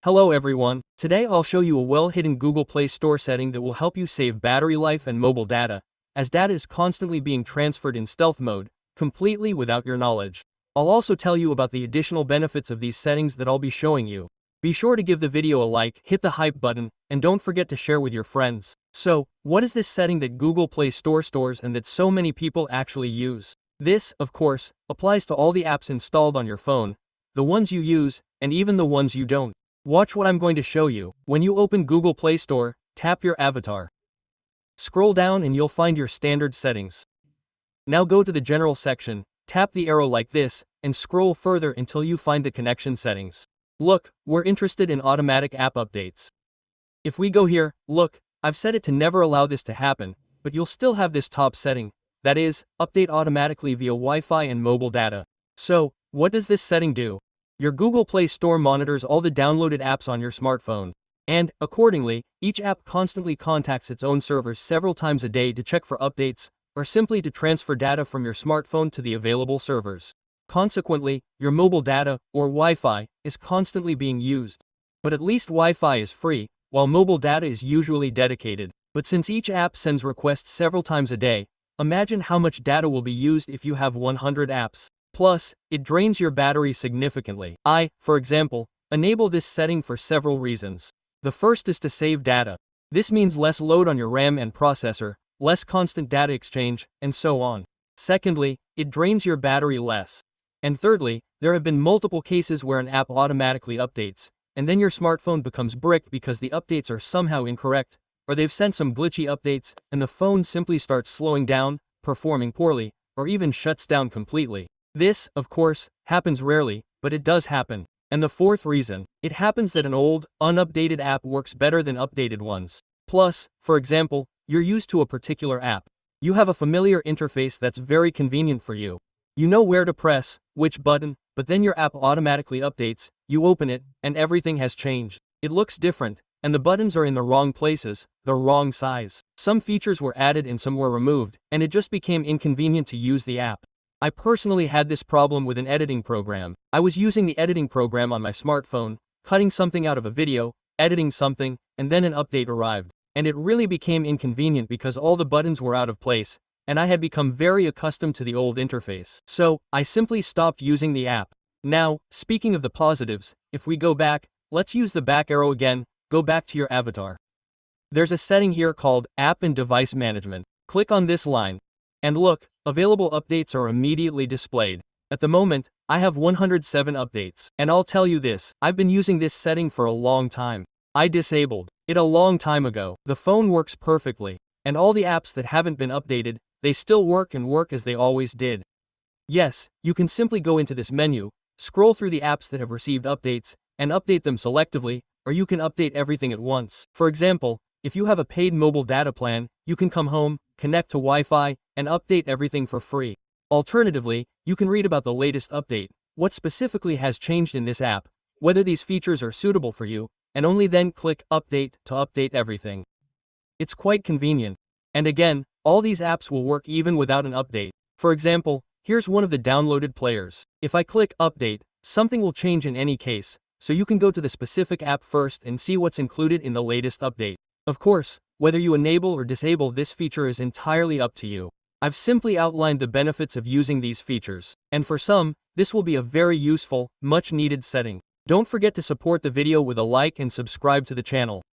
Hello everyone, today I'll show you a well-hidden Google Play Store setting that will help you save battery life and mobile data, as data is constantly being transferred in stealth mode, completely without your knowledge. I'll also tell you about the additional benefits of these settings that I'll be showing you. Be sure to give the video a like, hit the hype button, and don't forget to share with your friends. So, what is this setting that Google Play Store stores and that so many people actually use? This, of course, applies to all the apps installed on your phone, the ones you use, and even the ones you don't. Watch what I'm going to show you. When you open Google Play Store, tap your avatar. Scroll down and you'll find your standard settings. Now go to the General section, tap the arrow like this, and scroll further until you find the connection settings. Look, we're interested in automatic app updates. If we go here, look, I've set it to never allow this to happen, but you'll still have this top setting, that is, update automatically via Wi-Fi and mobile data. So, what does this setting do? Your Google Play Store monitors all the downloaded apps on your smartphone. And, accordingly, each app constantly contacts its own servers several times a day to check for updates, or simply to transfer data from your smartphone to the available servers. Consequently, your mobile data, or Wi-Fi, is constantly being used. But at least Wi-Fi is free, while mobile data is usually dedicated. But since each app sends requests several times a day, imagine how much data will be used if you have 100 apps. Plus, it drains your battery significantly. I, for example, enable this setting for several reasons. The first is to save data. This means less load on your RAM and processor, less constant data exchange, and so on. Secondly, it drains your battery less. And thirdly, there have been multiple cases where an app automatically updates, and then your smartphone becomes bricked because the updates are somehow incorrect, or they've sent some glitchy updates, and the phone simply starts slowing down, performing poorly, or even shuts down completely. This, of course, happens rarely, but it does happen. And the fourth reason, it happens that an old, unupdated app works better than updated ones. Plus, for example, you're used to a particular app. You have a familiar interface that's very convenient for you. You know where to press, which button, but then your app automatically updates, you open it, and everything has changed. It looks different, and the buttons are in the wrong places, the wrong size. Some features were added and some were removed, and it just became inconvenient to use the app. I personally had this problem with an editing program. I was using the editing program on my smartphone, cutting something out of a video, editing something, and then an update arrived. And it really became inconvenient because all the buttons were out of place, and I had become very accustomed to the old interface. So, I simply stopped using the app. Now, speaking of the positives, if we go back, let's use the back arrow again, go back to your avatar. There's a setting here called App and Device Management. Click on this line. And look, available updates are immediately displayed. At the moment, I have 107 updates. And I'll tell you this, I've been using this setting for a long time. I disabled it a long time ago. The phone works perfectly. And all the apps that haven't been updated, they still work and work as they always did. Yes, you can simply go into this menu, scroll through the apps that have received updates, and update them selectively, or you can update everything at once. For example, if you have a paid mobile data plan, you can come home, connect to Wi-Fi, and update everything for free. Alternatively, you can read about the latest update, what specifically has changed in this app, whether these features are suitable for you, and only then click Update to update everything. It's quite convenient. And again, all these apps will work even without an update. For example, here's one of the downloaded players. If I click Update, something will change in any case, so you can go to the specific app first and see what's included in the latest update. Of course, whether you enable or disable this feature is entirely up to you. I've simply outlined the benefits of using these features, and for some, this will be a very useful, much needed setting. Don't forget to support the video with a like and subscribe to the channel.